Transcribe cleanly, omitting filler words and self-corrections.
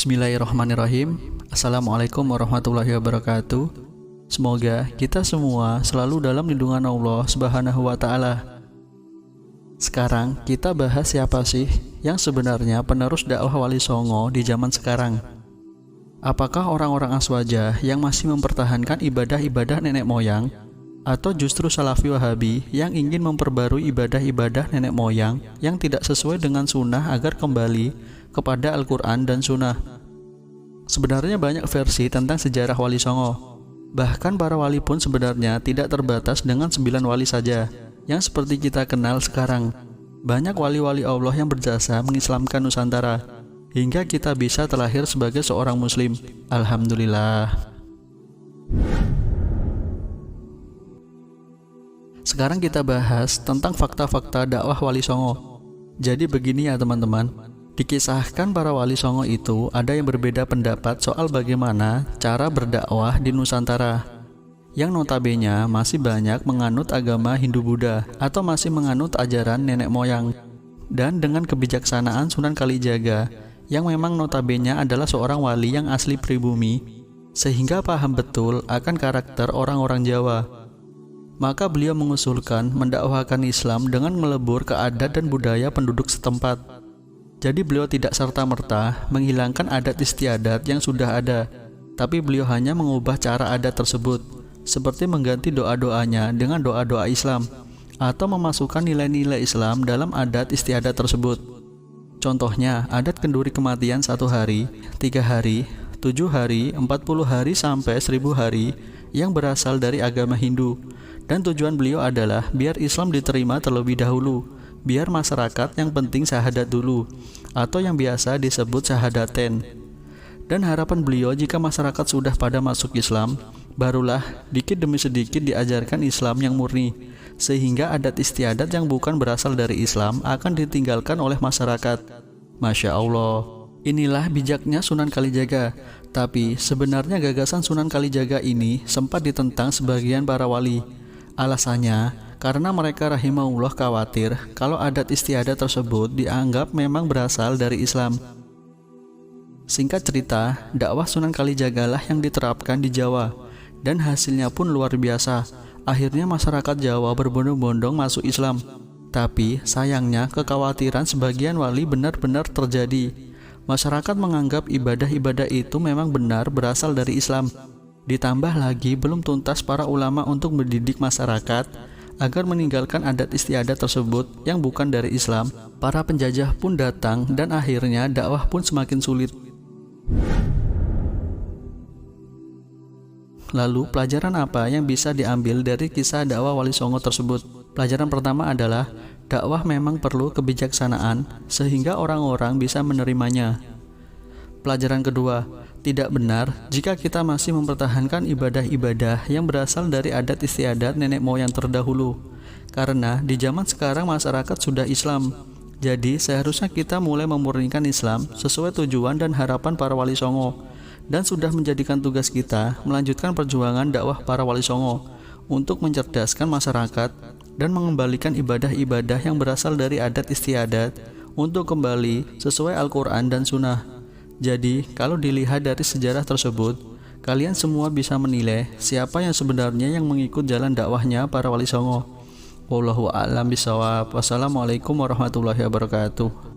Bismillahirrahmanirrahim. Assalamualaikum warahmatullahi wabarakatuh. Semoga kita semua selalu dalam lindungan Allah Subhanahu wa Ta'ala. Sekarang kita bahas siapa sih yang sebenarnya penerus dakwah Wali Songo di zaman sekarang. Apakah orang-orang Aswaja yang masih mempertahankan ibadah-ibadah nenek moyang, atau justru Salafi Wahabi yang ingin memperbarui ibadah-ibadah nenek moyang yang tidak sesuai dengan sunnah agar kembali kepada Al-Quran dan sunnah? Sebenarnya banyak versi tentang sejarah Wali Songo. Bahkan para wali pun sebenarnya tidak terbatas dengan 9 wali saja yang seperti kita kenal sekarang. Banyak wali-wali Allah yang berjasa mengislamkan Nusantara hingga kita bisa terlahir sebagai seorang muslim. Alhamdulillah. Sekarang kita bahas tentang fakta-fakta dakwah Wali Songo. Jadi begini ya teman-teman. Dikisahkan para wali Songo itu ada yang berbeda pendapat soal bagaimana cara berdakwah di Nusantara, yang notabene masih banyak menganut agama Hindu-Buddha atau masih menganut ajaran nenek moyang. Dan dengan kebijaksanaan Sunan Kalijaga yang memang notabene adalah seorang wali yang asli pribumi, sehingga paham betul akan karakter orang-orang Jawa, maka beliau mengusulkan mendakwahkan Islam dengan melebur ke adat dan budaya penduduk setempat. Jadi beliau tidak serta-merta menghilangkan adat istiadat yang sudah ada, tapi beliau hanya mengubah cara adat tersebut, seperti mengganti doa-doanya dengan doa-doa Islam, atau memasukkan nilai-nilai Islam dalam adat istiadat tersebut. Contohnya, adat kenduri kematian 1 hari, 3 hari, 7 hari, 40 hari sampai 1000 hari yang berasal dari agama Hindu. Dan tujuan beliau adalah biar Islam diterima terlebih dahulu, biar masyarakat yang penting syahadat dulu, atau yang biasa disebut syahadaten. Dan harapan beliau jika masyarakat sudah pada masuk Islam, barulah dikit demi sedikit diajarkan Islam yang murni, sehingga adat istiadat yang bukan berasal dari Islam akan ditinggalkan oleh masyarakat. Masya Allah, inilah bijaknya Sunan Kalijaga. Tapi sebenarnya gagasan Sunan Kalijaga ini sempat ditentang sebagian para wali. Alasannya, karena mereka rahimahullah khawatir kalau adat istiadat tersebut dianggap memang berasal dari Islam. Singkat cerita, dakwah Sunan Kalijaga lah yang diterapkan di Jawa, dan hasilnya pun luar biasa. Akhirnya masyarakat Jawa berbondong-bondong masuk Islam. Tapi sayangnya kekhawatiran sebagian wali benar-benar terjadi. Masyarakat menganggap ibadah-ibadah itu memang benar berasal dari Islam. Ditambah lagi belum tuntas para ulama untuk mendidik masyarakat agar meninggalkan adat istiadat tersebut yang bukan dari Islam. Para penjajah pun datang dan akhirnya dakwah pun semakin sulit. Lalu pelajaran apa yang bisa diambil dari kisah dakwah Wali Songo tersebut? Pelajaran pertama adalah dakwah memang perlu kebijaksanaan sehingga orang-orang bisa menerimanya. Pelajaran kedua, tidak benar jika kita masih mempertahankan ibadah-ibadah yang berasal dari adat istiadat nenek moyang terdahulu. Karena di zaman sekarang masyarakat sudah Islam. Jadi seharusnya kita mulai memurnikan Islam sesuai tujuan dan harapan para wali Songo. Dan sudah menjadikan tugas kita melanjutkan perjuangan dakwah para wali Songo untuk mencerdaskan masyarakat dan mengembalikan ibadah-ibadah yang berasal dari adat istiadat untuk kembali sesuai Al-Quran dan Sunnah. Jadi, kalau dilihat dari sejarah tersebut, kalian semua bisa menilai siapa yang sebenarnya yang mengikut jalan dakwahnya para wali Songo. Wallahu a'lam bishawab. Wassalamualaikum warahmatullahi wabarakatuh.